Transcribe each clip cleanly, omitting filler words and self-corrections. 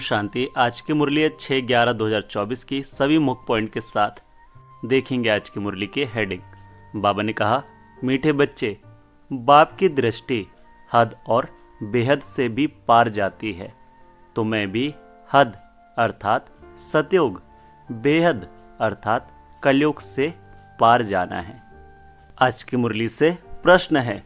शांति। आज की मुरली 6/11/2024 की सभी मुख्य पॉइंट के साथ देखेंगे आज की मुरली की हेडिंग। बाबा ने कहा, मीठे बच्चे, बाप की दृष्टि हद और बेहद से भी पार जाती है। तुम्हें भी हद अर्थात सतयुग, बेहद अर्थात कलयुग से पार जाना है। आज की मुरली से प्रश्न है,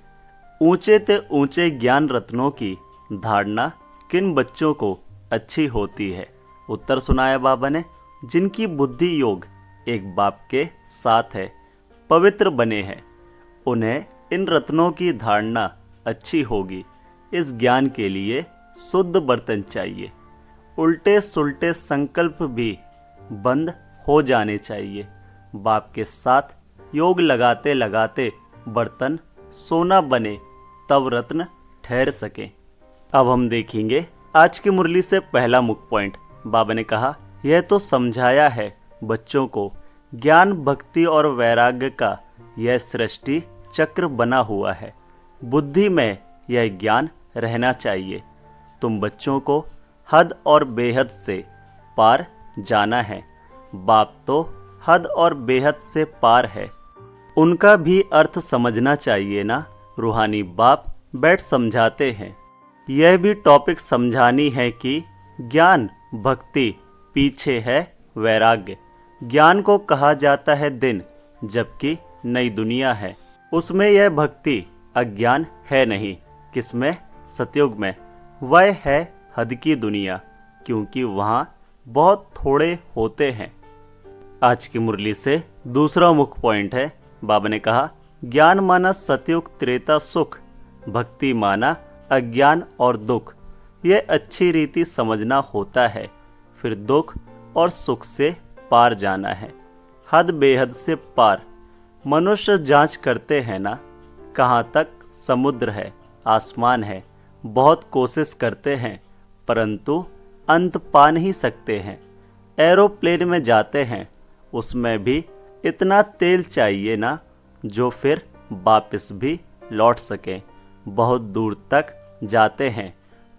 ऊंचे ते ऊंचे ज्ञान रत्नों की धारणा किन बच्चों को अच्छी होती है। उत्तर सुनाया बाबा ने, जिनकी बुद्धि योग एक बाप के साथ है, पवित्र बने हैं, उन्हें इन रत्नों की धारणा अच्छी होगी। इस ज्ञान के लिए शुद्ध बर्तन चाहिए। उल्टे सुल्टे संकल्प भी बंद हो जाने चाहिए। बाप के साथ योग लगाते लगाते बर्तन सोना बने, तब रत्न ठहर सके। अब हम देखेंगे आज की मुरली से पहला मुख्य पॉइंट। बाबा ने कहा, यह तो समझाया है बच्चों को ज्ञान भक्ति और वैराग्य का यह सृष्टि चक्र बना हुआ है। बुद्धि में यह ज्ञान रहना चाहिए। तुम बच्चों को हद और बेहद से पार जाना है। बाप तो हद और बेहद से पार है, उनका भी अर्थ समझना चाहिए ना। रूहानी बाप बैठ समझाते हैं। यह भी टॉपिक समझानी है कि ज्ञान भक्ति पीछे है वैराग्य। ज्ञान को कहा जाता है दिन, जबकि नई दुनिया है, उसमें यह भक्ति अज्ञान है नहीं। किसमें? सतयुग में। वह है हद की दुनिया, क्योंकि वहाँ बहुत थोड़े होते हैं। आज की मुरली से दूसरा मुख्य पॉइंट है। बाबा ने कहा, ज्ञान माना सतयुग त्रेता सुख, भक्ति माना अज्ञान और दुख। यह अच्छी रीति समझना होता है। फिर दुख और सुख से पार जाना है। हद बेहद से पार। मनुष्य जांच करते हैं ना, कहाँ तक समुद्र है, आसमान है। बहुत कोशिश करते हैं, परंतु अंत पा नहीं सकते हैं। एरोप्लेन में जाते हैं, उसमें भी इतना तेल चाहिए ना, जो फिर वापस भी लौट सके। बहुत दूर तक जाते हैं,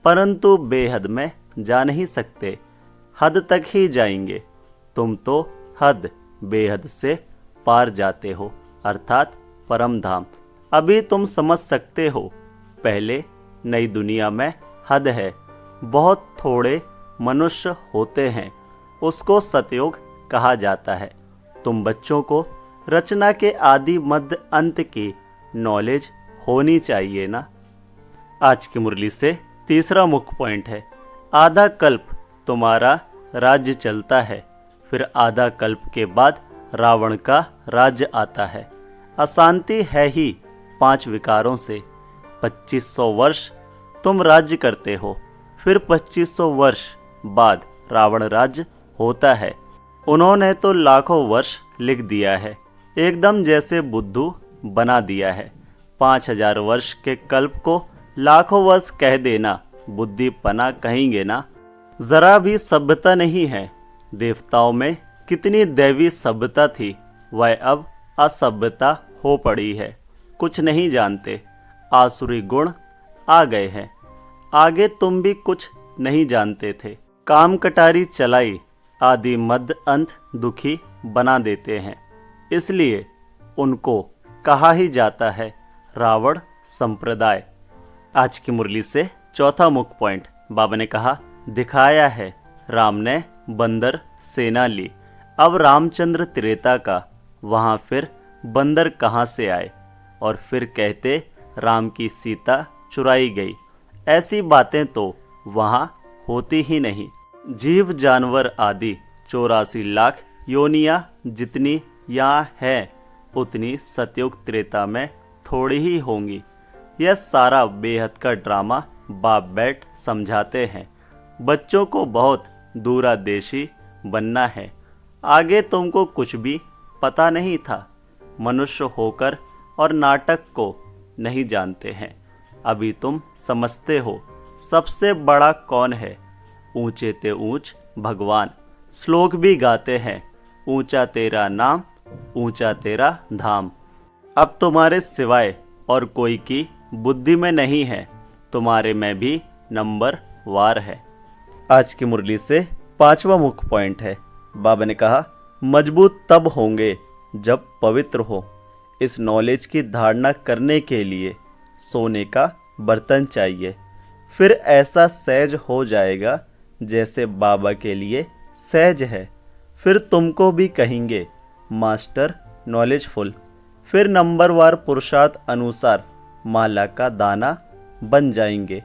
परंतु बेहद में जा नहीं सकते। हद तक ही जाएंगे। तुम तो हद बेहद से पार जाते हो, अर्थात परम धाम। अभी तुम समझ सकते हो। पहले नई दुनिया में हद है, बहुत थोड़े मनुष्य होते हैं, उसको सतयुग कहा जाता है। तुम बच्चों को रचना के आदि मध्य अंत की नॉलेज होनी चाहिए ना। आज की मुरली से तीसरा मुख्य पॉइंट है, आधा कल्प तुम्हारा राज्य चलता है, फिर आधा कल्प के बाद रावण का राज्य आता है। अशांति है ही 5 विकारों से। 2500 वर्ष तुम राज्य करते हो, फिर 2500 वर्ष बाद रावण राज्य होता है। उन्होंने तो लाखों वर्ष लिख दिया है, एकदम जैसे बुद्धू बना दिया है। 5000 वर्ष के कल्प को लाखों वर्ष कह देना, बुद्धिपना कहेंगे ना। जरा भी सभ्यता नहीं है। देवताओं में कितनी दैवी सभ्यता थी, वह अब असभ्यता हो पड़ी है। कुछ नहीं जानते, आसुरी गुण आ गए हैं। आगे तुम भी कुछ नहीं जानते थे। काम कटारी चलाई, आदि मध्य अंत दुखी बना देते हैं। इसलिए उनको कहा ही जाता है रावण संप्रदाय। आज की मुरली से चौथा मुख्य पॉइंट। बाबा ने कहा, दिखाया है राम ने बंदर सेना ली। अब रामचंद्र त्रेता का, वहां फिर बंदर कहां से आए? और फिर कहते राम की सीता चुराई गई। ऐसी बातें तो वहां होती ही नहीं। जीव जानवर आदि 84 लाख योनियां जितनी यहाँ है, उतनी सतयुग त्रेता में थोड़ी ही होंगी। यह सारा बेहद का ड्रामा बाप बैठ समझाते हैं। बच्चों को बहुत दूरदेशी बनना है। आगे तुमको कुछ भी पता नहीं था। मनुष्य होकर और नाटक को नहीं जानते हैं। अभी तुम समझते हो सबसे बड़ा कौन है। ऊंचे ते ऊंच भगवान। श्लोक भी गाते हैं, ऊंचा तेरा नाम, ऊंचा तेरा धाम। अब तुम्हारे सिवाय और कोई की बुद्धि में नहीं है, तुम्हारे में भी नंबर वार है। आज की मुरली से 5वां मुख्य पॉइंट है। बाबा ने कहा, मजबूत तब होंगे जब पवित्र हो। इस नॉलेज की धारणा करने के लिए सोने का बर्तन चाहिए, फिर ऐसा सहज हो जाएगा जैसे बाबा के लिए सहज है। फिर तुमको भी कहेंगे मास्टर नॉलेजफुल। फिर नंबरवार पुरुषार्थ अनुसार माला का दाना बन जाएंगे।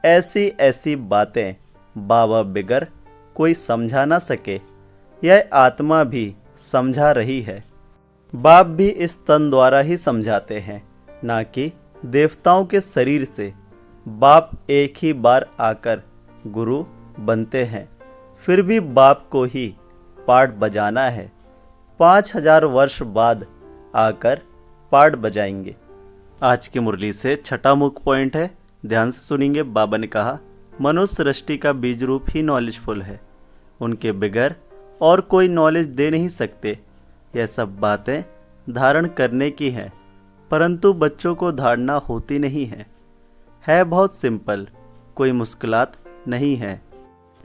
ऐसी ऐसी बातें बाबा बिगर कोई समझा ना सके, यह आत्मा भी समझा रही है। बाप भी इस तन द्वारा ही समझाते हैं, ना कि देवताओं के शरीर से। बाप एक ही बार आकर गुरु बनते हैं, फिर भी बाप को ही पाठ बजाना है। 5000 वर्ष बाद आकर पाठ बजाएंगे। आज की मुरली से 6वां मुख्य पॉइंट है, ध्यान से सुनेंगे। बाबा ने कहा, मनुष्य सृष्टि का बीज रूप ही नॉलेजफुल है। उनके बगैर और कोई नॉलेज दे नहीं सकते। यह सब बातें धारण करने की हैं, परंतु बच्चों को धारणा होती नहीं है बहुत सिंपल, कोई मुश्किलात नहीं है।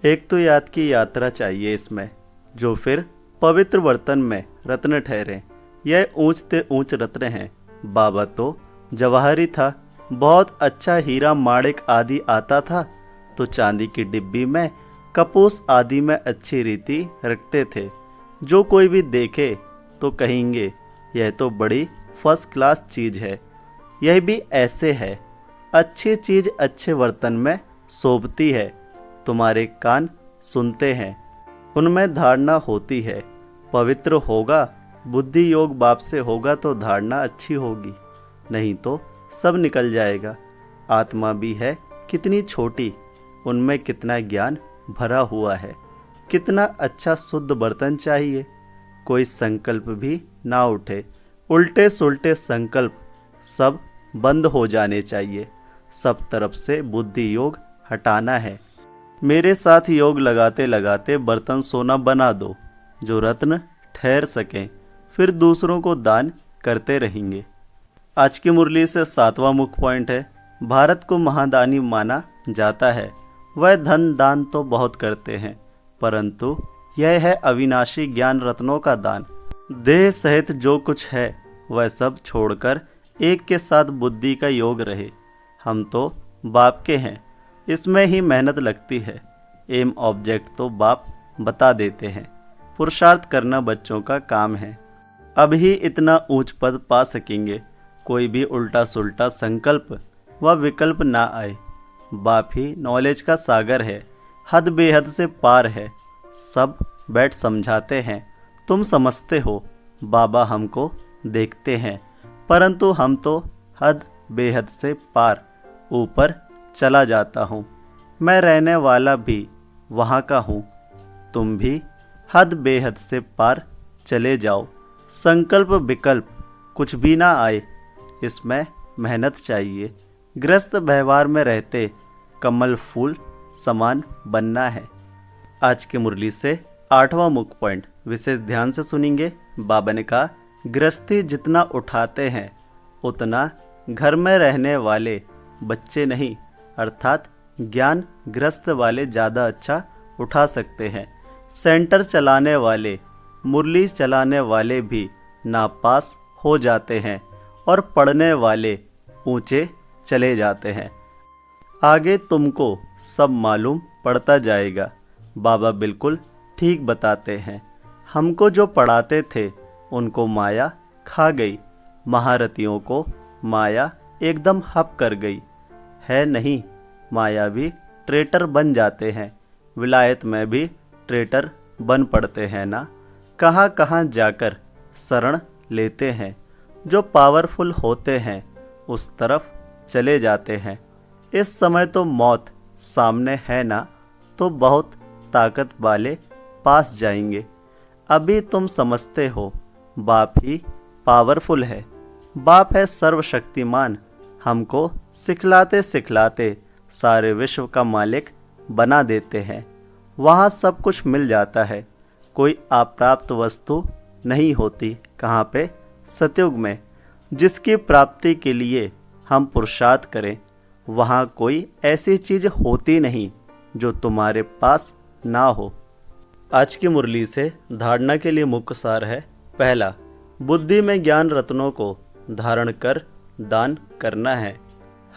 एक तो याद की यात्रा चाहिए इसमें, जो फिर पवित्र बर्तन में रत्न ठहरे। यह ऊंचते ऊंच रत्न हैं। बाबा तो जवाहरी था, बहुत अच्छा हीरा माणिक आदि आता था तो चांदी की डिब्बी में कपूस आदि में अच्छी रीति रखते थे। जो कोई भी देखे तो कहेंगे यह तो बड़ी फर्स्ट क्लास चीज है। यह भी ऐसे है, अच्छी चीज अच्छे बर्तन में शोभती है। तुम्हारे कान सुनते हैं, उनमें धारणा होती है। पवित्र होगा, बुद्धि योग बाप से होगा तो धारणा अच्छी होगी, नहीं तो सब निकल जाएगा। आत्मा भी है कितनी छोटी, उनमें कितना ज्ञान भरा हुआ है। कितना अच्छा शुद्ध बर्तन चाहिए। कोई संकल्प भी ना उठे, उल्टे सुल्टे संकल्प सब बंद हो जाने चाहिए। सब तरफ से बुद्धि योग हटाना है। मेरे साथ योग लगाते लगाते बर्तन सोना बना दो, जो रत्न ठहर सकें, फिर दूसरों को दान करते रहेंगे। आज की मुरली से 7वां मुख्य पॉइंट है, भारत को महादानी माना जाता है। वह धन दान तो बहुत करते हैं, परंतु यह है अविनाशी ज्ञान रत्नों का दान। देह सहित जो कुछ है वह सब छोड़कर एक के साथ बुद्धि का योग रहे। हम तो बाप के हैं, इसमें ही मेहनत लगती है। एम ऑब्जेक्ट तो बाप बता देते हैं। पुरुषार्थ करना बच्चों का काम है। अब ही इतना ऊंच पद पा सकेंगे। कोई भी उल्टा सुल्टा संकल्प व विकल्प ना आए। बाप ही नॉलेज का सागर है, हद बेहद से पार है। सब बैठ समझाते हैं, तुम समझते हो। बाबा हमको देखते हैं, परंतु हम तो हद बेहद से पार ऊपर चला जाता हूँ। मैं रहने वाला भी वहाँ का हूँ। तुम भी हद बेहद से पार चले जाओ। संकल्प विकल्प कुछ भी ना आए, इसमें मेहनत चाहिए। गृहस्थ व्यवहार में रहते कमल फूल समान बनना है। आज की मुरली से 8वां मुख्य पॉइंट विशेष ध्यान से सुनेंगे। बाबा ने कहा, गृहस्थी जितना उठाते हैं उतना घर में रहने वाले बच्चे नहीं, अर्थात ज्ञान गृहस्थ वाले ज़्यादा अच्छा उठा सकते हैं। सेंटर चलाने वाले, मुरली चलाने वाले भी नापास हो जाते हैं और पढ़ने वाले ऊंचे चले जाते हैं। आगे तुमको सब मालूम पड़ता जाएगा। बाबा बिल्कुल ठीक बताते हैं। हमको जो पढ़ाते थे उनको माया खा गई। महारथियों को माया एकदम हप कर गई है। नहीं, माया भी ट्रेटर बन जाते हैं। विलायत में भी ट्रेटर बन पड़ते हैं ना। कहाँ कहाँ जाकर शरण लेते हैं। जो पावरफुल होते हैं उस तरफ चले जाते हैं। इस समय तो मौत सामने है ना, तो बहुत ताकत वाले पास जाएंगे। अभी तुम समझते हो बाप ही पावरफुल है। बाप है सर्वशक्तिमान। हमको सिखलाते सिखलाते सारे विश्व का मालिक बना देते हैं। वहाँ सब कुछ मिल जाता है। कोई अप्राप्त वस्तु नहीं होती। कहाँ पे? सतयुग में। जिसकी प्राप्ति के लिए हम पुरुषार्थ करें, वहाँ कोई ऐसी चीज होती नहीं जो तुम्हारे पास ना हो। आज की मुरली से धारणा के लिए मुख्य सार है। पहला, बुद्धि में ज्ञान रत्नों को धारण कर दान करना है।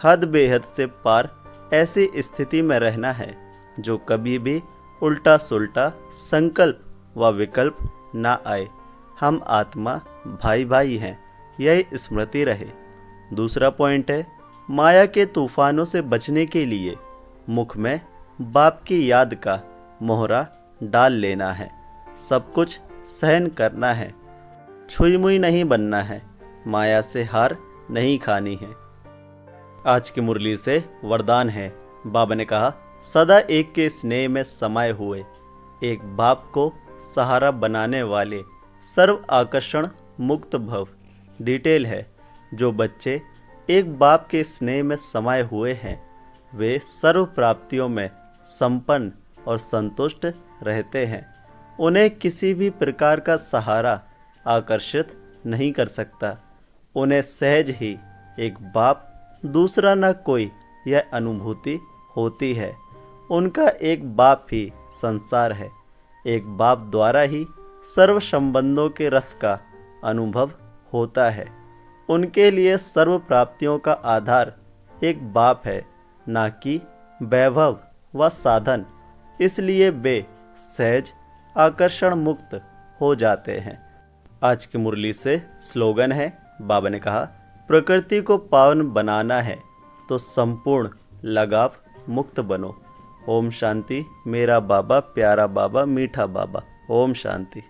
हद बेहद से पार ऐसी स्थिति में रहना है जो कभी भी उल्टा सुल्टा संकल्प व विकल्प ना आए। हम आत्मा भाई भाई हैं, यही स्मृति रहे। दूसरा पॉइंट है, माया के तूफानों से बचने के लिए मुख में बाप की याद का मोहरा डाल लेना है। सब कुछ सहन करना है, छुई मुई नहीं बनना है, माया से हार नहीं खानी है। आज की मुरली से वरदान है। बाबा ने कहा, सदा एक के स्नेह में समाये हुए, एक बाप को सहारा बनाने वाले, सर्व आकर्षण मुक्त भव। डिटेल है, जो बच्चे एक बाप के स्नेह में समाये हुए हैं वे सर्व प्राप्तियों में संपन्न और संतुष्ट रहते हैं। उन्हें किसी भी प्रकार का सहारा आकर्षित नहीं कर सकता। उन्हें सहज ही एक बाप दूसरा न कोई यह अनुभूति होती है। उनका एक बाप ही संसार है। एक बाप द्वारा ही सर्व संबंधों के रस का अनुभव होता है। उनके लिए सर्व प्राप्तियों का आधार एक बाप है, ना कि वैभव व साधन। इसलिए वे सहज आकर्षण मुक्त हो जाते हैं। आज की मुरली से स्लोगन है। बाबा ने कहा, प्रकृति को पावन बनाना है तो संपूर्ण लगाव मुक्त बनो। ओम शांति। मेरा बाबा, प्यारा बाबा, मीठा बाबा। ओम शांति।